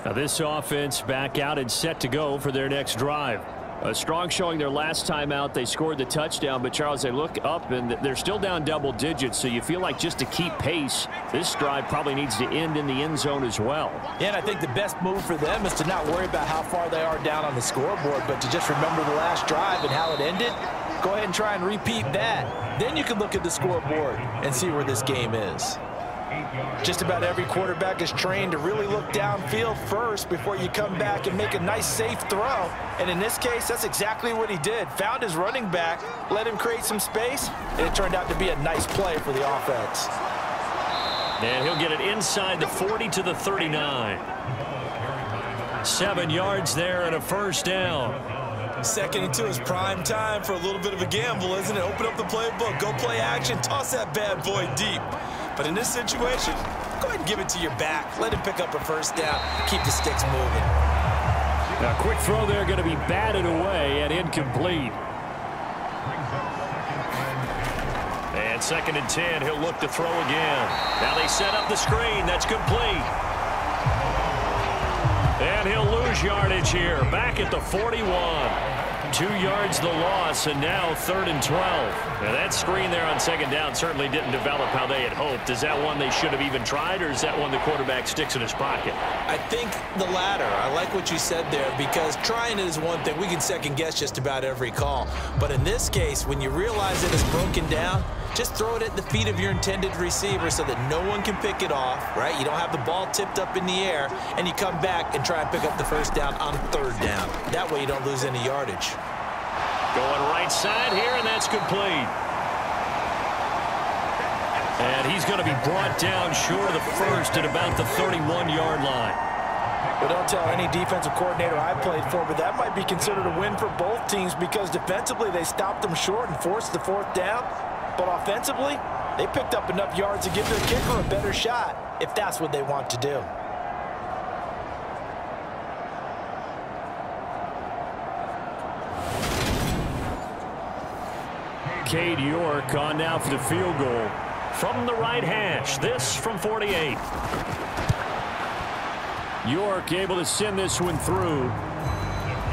Now this offense back out and set to go for their next drive. A strong showing their last time out. They scored the touchdown, but Charles, they look up and they're still down double digits, so you feel like just to keep pace, this drive probably needs to end in the end zone as well. Yeah, and I think the best move for them is to not worry about how far they are down on the scoreboard, but to just remember the last drive and how it ended. Go ahead and try and repeat that. Then you can look at the scoreboard and see where this game is. Just about every quarterback is trained to really look downfield first before you come back and make a nice, safe throw. And in this case, that's exactly what he did. Found his running back, let him create some space, and it turned out to be a nice play for the offense. And he'll get it inside the 40 to the 39. 7 yards there and a first down. 2nd and 2 is prime time for a little bit of a gamble, isn't it? Open up the playbook, go play action, toss that bad boy deep. But in this situation, go ahead and give it to your back. Let him pick up a first down. Keep the sticks moving. Now, quick throw there going to be batted away and incomplete. And 2nd and 10, he'll look to throw again. Now they set up the screen. That's complete. And he'll lose yardage here. Back at the 41. 2 yards the loss, and now 3rd and 12. Now that screen there on 2nd down certainly didn't develop how they had hoped. Is that one they should have even tried, or is that one the quarterback sticks in his pocket? I think the latter. I like what you said there, because trying it is one thing. We can second guess just about every call. But in this case, when you realize it is broken down, just throw it at the feet of your intended receiver so that no one can pick it off, right? You don't have the ball tipped up in the air, and you come back and try and pick up the first down on 3rd down. That way you don't lose any yardage. Going right side here, and that's complete. And he's going to be brought down short of the first at about the 31-yard line. Well, don't tell any defensive coordinator I played for, but that might be considered a win for both teams, because defensively they stopped them short and forced the 4th down. But offensively, they picked up enough yards to give their kicker a better shot, if that's what they want to do. Cade York on now for the field goal. From the right hash, this from 48. York able to send this one through.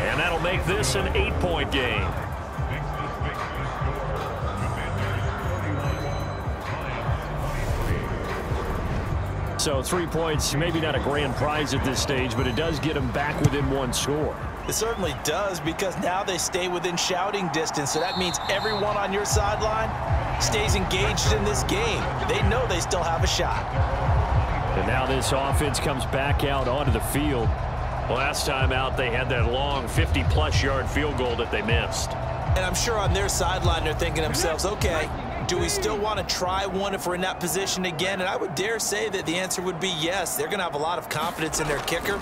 And that'll make this an 8-point game. So 3 points, maybe not a grand prize at this stage, but it does get them back within 1 score. It certainly does, because now they stay within shouting distance, so that means everyone on your sideline stays engaged in this game. They know they still have a shot. And now this offense comes back out onto the field. Last time out, they had that long 50-plus yard field goal that they missed. And I'm sure on their sideline they're thinking to themselves, okay, do we still want to try one if we're in that position again? And I would dare say that the answer would be yes. They're going to have a lot of confidence in their kicker.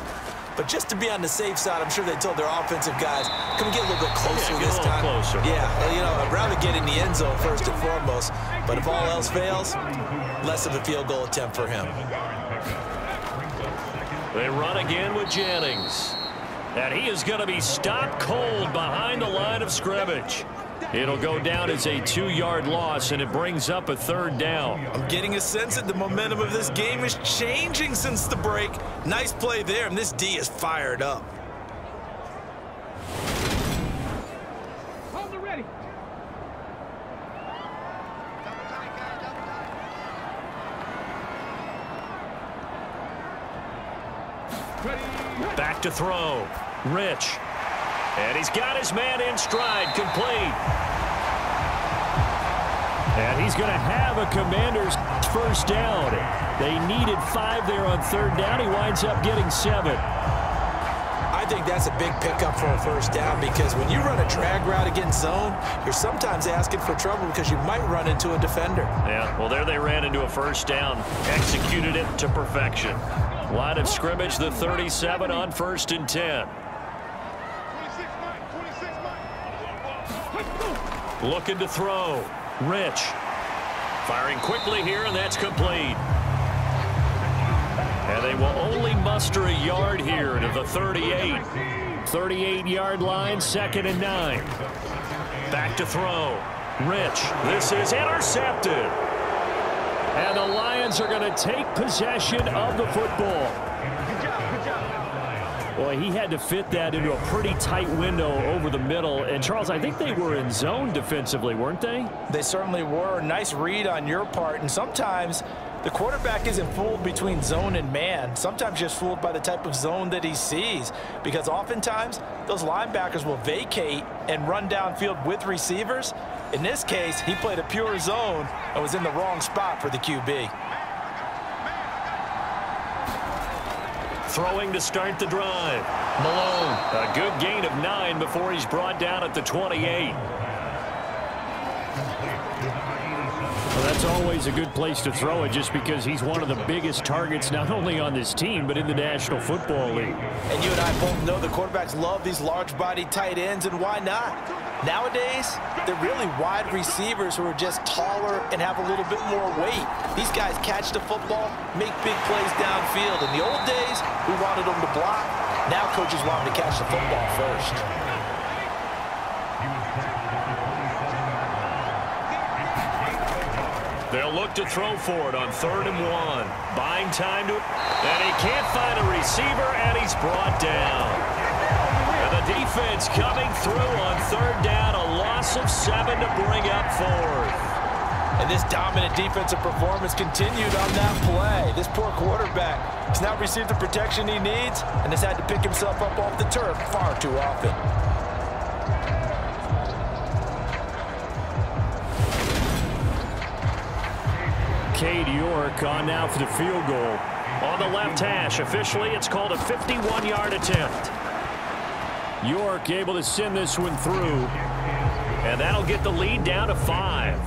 But just to be on the safe side, I'm sure they told their offensive guys, come get a little bit closer this time. Closer. Yeah, you know, I'd rather get in the end zone first and foremost. But if all else fails, less of a field goal attempt for him. They run again with Jennings. And he is going to be stopped cold behind the line of scrimmage. It'll go down as a 2-yard loss, and it brings up a 3rd down. I'm getting a sense that the momentum of this game is changing since the break. Nice play there, and this D is fired up. Hold it ready. Back to throw. Rich. And he's got his man in stride, complete. And he's going to have a Commander's first down. They needed 5 there on 3rd down. He winds up getting 7. I think that's a big pickup for a first down, because when you run a drag route against zone, you're sometimes asking for trouble because you might run into a defender. Yeah, well, there they ran into a first down. Executed it to perfection. Line of scrimmage, the 37 on 1st and 10. Looking to throw. Rich. Firing quickly here, and that's complete. And they will only muster a yard here to the 38. 38-yard line, 2nd and 9. Back to throw. Rich. This is intercepted. And the Lions are going to take possession of the football. Boy, he had to fit that into a pretty tight window over the middle. And, Charles, I think they were in zone defensively, weren't they? They certainly were. Nice read on your part. And sometimes the quarterback isn't fooled between zone and man. Sometimes just fooled by the type of zone that he sees. Because oftentimes, those linebackers will vacate and run downfield with receivers. In this case, he played a pure zone and was in the wrong spot for the QB. Throwing to start the drive. Malone, a good gain of 9 before he's brought down at the 28. Well, that's always a good place to throw it just because he's one of the biggest targets not only on this team but in the National Football League. And you and I both know the quarterbacks love these large-bodied tight ends, and why not? Nowadays, they're really wide receivers who are just taller and have a little bit more weight. These guys catch the football, make big plays downfield. In the old days, we wanted them to block. Now coaches want them to catch the football first. They'll look to throw for it on 3rd and 1. Buying time to it. And he can't find a receiver, and he's brought down. And the defense coming through on 3rd down. A loss of 7 to bring up 4th. And this dominant defensive performance continued on that play. This poor quarterback has not received the protection he needs and has had to pick himself up off the turf far too often. Cade York on now for the field goal. On the left hash, officially it's called a 51-yard attempt. York able to send this one through. And that'll get the lead down to 5.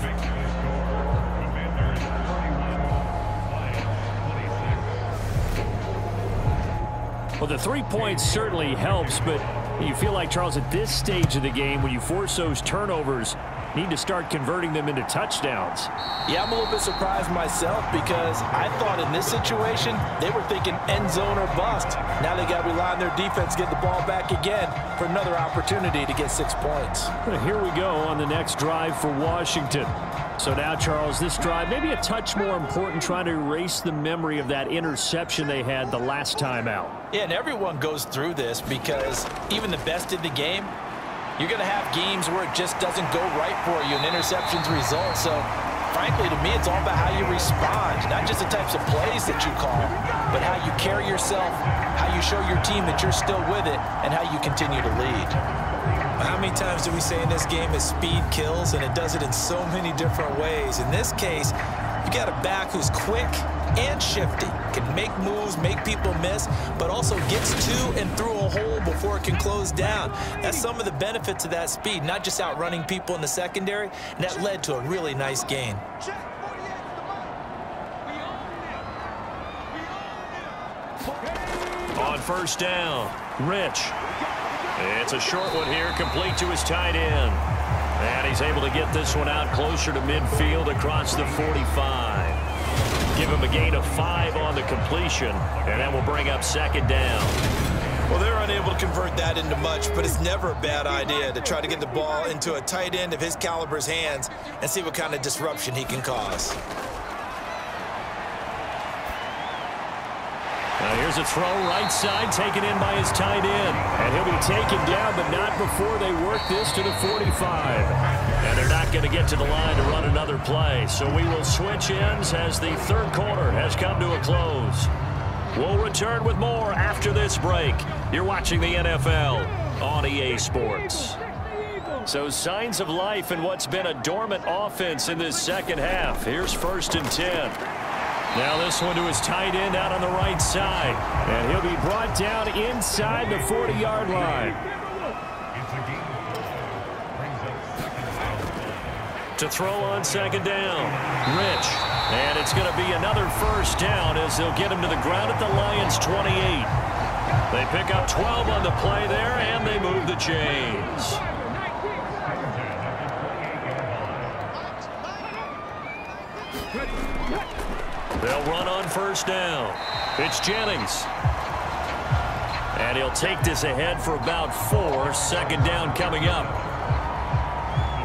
Well, the 3 points certainly helps, but you feel like, Charles, at this stage of the game, when you force those turnovers, need to start converting them into touchdowns. Yeah, I'm a little bit surprised myself because I thought in this situation they were thinking end zone or bust. Now they got to rely on their defense, get the ball back again for another opportunity to get 6 points. Well, here we go on the next drive for Washington. So now, Charles, this drive maybe a touch more important, trying to erase the memory of that interception they had the last time out. Yeah, and everyone goes through this because even the best in the game, you're going to have games where it just doesn't go right for you and interceptions result. So, frankly, to me, it's all about how you respond, not just the types of plays that you call, but how you carry yourself, how you show your team that you're still with it, and how you continue to lead. How many times do we say in this game is speed kills, and it does it in so many different ways. In this case, you got a back who's quick and shifty, can make moves, make people miss, but also gets to and through a hole before it can close down. That's some of the benefits of that speed, not just outrunning people in the secondary, and that led to a really nice gain. On 1st down, Rich. It's a short one here, complete to his tight end. And he's able to get this one out closer to midfield across the 45. Give him a gain of 5 on the completion, and that will bring up 2nd down. Well, they're unable to convert that into much, but it's never a bad idea to try to get the ball into a tight end of his caliber's hands and see what kind of disruption he can cause. Now here's a throw right side, taken in by his tight end. And he'll be taken down, but not before they work this to the 45. And they're not going to get to the line to run another play. So we will switch ends as the 3rd quarter has come to a close. We'll return with more after this break. You're watching the NFL on EA Sports. So signs of life in what's been a dormant offense in this 2nd half. Here's 1st and 10. Now this one to his tight end out on the right side. And he'll be brought down inside the 40-yard line. To throw on 2nd down, Rich. And it's going to be another 1st down as they'll get him to the ground at the Lions' 28. They pick up 12 on the play there, and they move the chains. They'll run on 1st down. It's Jennings. And he'll take this ahead for about 4. 2nd down coming up.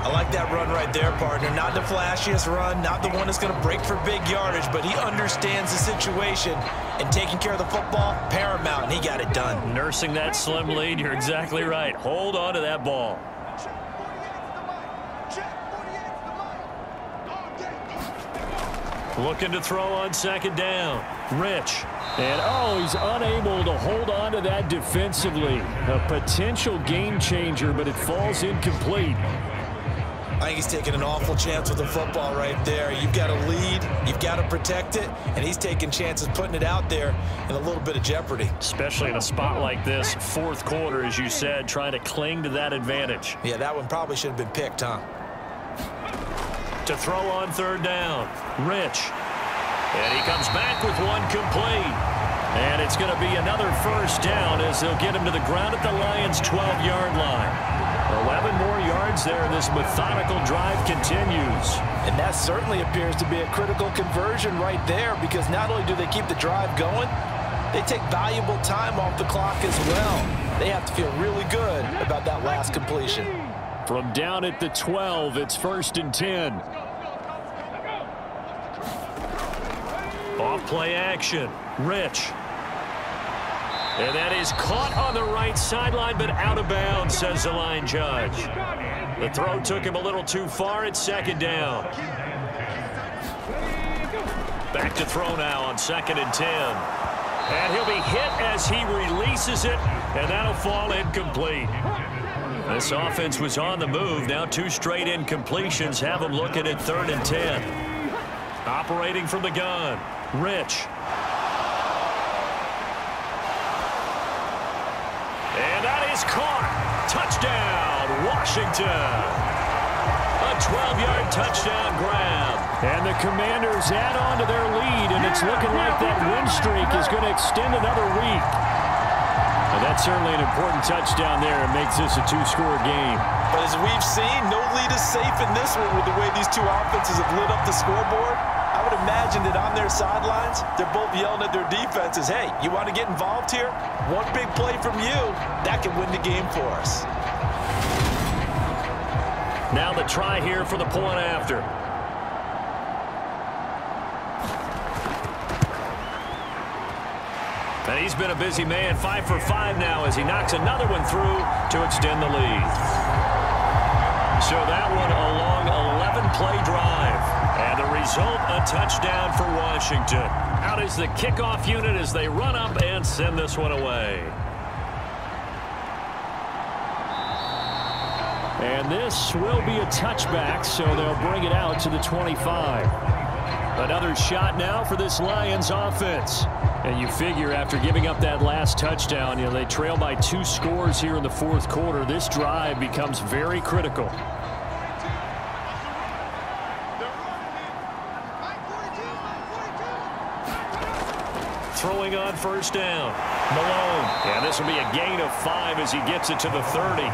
I like that run right there, partner. Not the flashiest run, not the one that's going to break for big yardage, but he understands the situation, and taking care of the football, paramount, and he got it done. Nursing that slim lead, you're exactly right. Hold on to that ball. Looking to throw on 2nd down. Rich. And, oh, he's unable to hold on to that defensively. A potential game changer, but it falls incomplete. I think he's taking an awful chance with the football right there. You've got to lead, you've got to protect it, and he's taking chances putting it out there in a little bit of jeopardy. Especially in a spot like this, 4th quarter, as you said, trying to cling to that advantage. Yeah, that one probably should have been picked, huh? To throw on third down, Rich. And he comes back with one complete. And it's going to be another first down as they'll get him to the ground at the Lions' 12-yard line. 11 more yards there. This methodical drive continues. And that certainly appears to be a critical conversion right there, because not only do they keep the drive going, they take valuable time off the clock as well. They have to feel really good about that last completion. From down at the 12, it's 1st and 10. Off play action, Rich. And that is caught on the right sideline, but out of bounds, says the line judge. The throw took him a little too far. It's 2nd down. Back to throw now on 2nd and 10. And he'll be hit as he releases it, and that'll fall incomplete. This offense was on the move. Now 2 straight incompletions have them looking at 3rd and 10. Operating from the gun, Rich. And that is caught. Touchdown, Washington. A 12-yard touchdown grab. And the Commanders add on to their lead, and it's looking like that win streak is going to extend another week. And that's certainly an important touchdown there. It makes this a 2-score game. But as we've seen, no lead is safe in this one with the way these two offenses have lit up the scoreboard. I would imagine that on their sidelines, they're both yelling at their defenses, hey, you want to get involved here? One big play from you, that can win the game for us. Now the try here for the point after. And he's been a busy man, 5 for 5 now as he knocks another one through to extend the lead. So that one a long 11-play drive. And the result, a touchdown for Washington. Out is the kickoff unit as they run up and send this one away. And this will be a touchback, so they'll bring it out to the 25. Another shot now for this Lions offense. And you figure after giving up that last touchdown, they trail by 2 scores here in the 4th quarter. This drive becomes very critical. Throwing on 1st down, Malone. And this will be a gain of 5 as he gets it to the 30.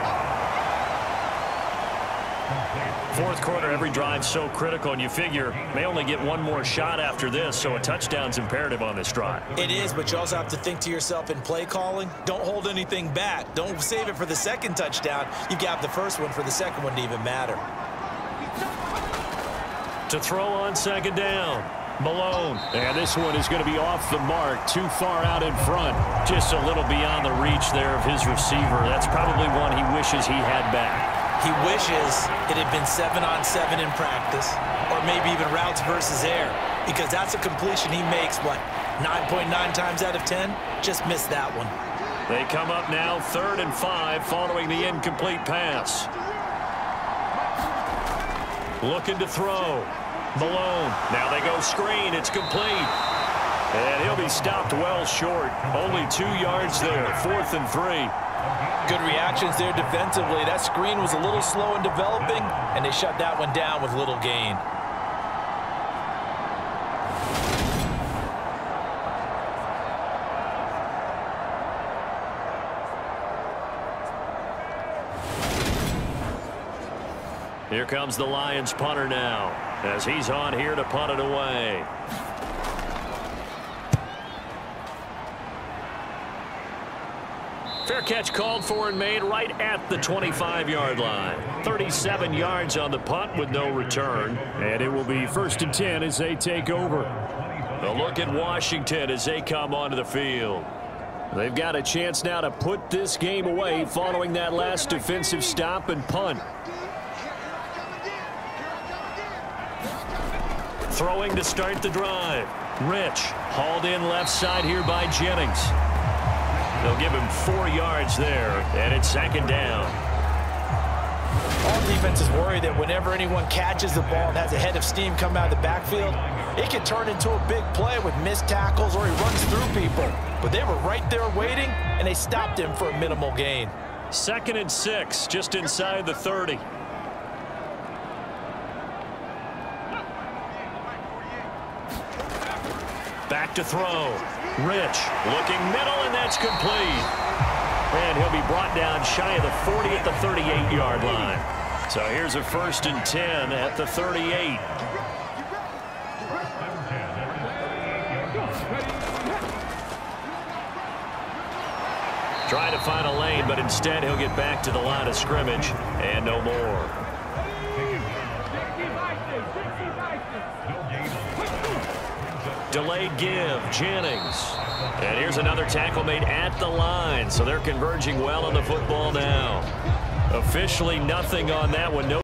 4th quarter, every drive so critical, and you figure they only get one more shot after this, so a touchdown's imperative on this drive. It is, but you also have to think to yourself in play calling, don't hold anything back. Don't save it for the 2nd touchdown. You got the 1st one for the 2nd one to even matter. To throw on 2nd down, Malone. And this one is going to be off the mark, too far out in front. Just a little beyond the reach there of his receiver. That's probably one he wishes he had back. He wishes it had been 7-on-7 in practice, or maybe even routes versus air, because that's a completion he makes, 9.9 times out of 10? Just missed that one. They come up now 3rd and 5 following the incomplete pass. Looking to throw. Malone. Now they go screen. It's complete. And he'll be stopped well short. Only 2 yards there. 4th and 3. Good reactions there defensively. That screen was a little slow in developing, and they shut that one down with little gain. Here comes the Lions punter now as he's on here to punt it away. Fair catch called for and made right at the 25-yard line. 37 yards on the punt with no return. And it will be 1st and 10 as they take over. A look at Washington as they come onto the field. They've got a chance now to put this game away following that last defensive stop and punt. Throwing to start the drive. Rich hauled in left side here by Jennings. They'll give him 4 yards there, and it's 2nd down. All defenses worry that whenever anyone catches the ball and has a head of steam come out of the backfield, it can turn into a big play with missed tackles or he runs through people. But they were right there waiting, and they stopped him for a minimal gain. 2nd and 6, just inside the 30. Back to throw. Rich looking middle, and that's complete. And he'll be brought down shy of the 40 at the 38-yard line. So here's a 1st and 10 at the 38. Trying to find a lane, but instead he'll get back to the line of scrimmage and no more. Delayed give, Jennings. And here's another tackle made at the line, so they're converging well on the football now. Officially nothing on that one. No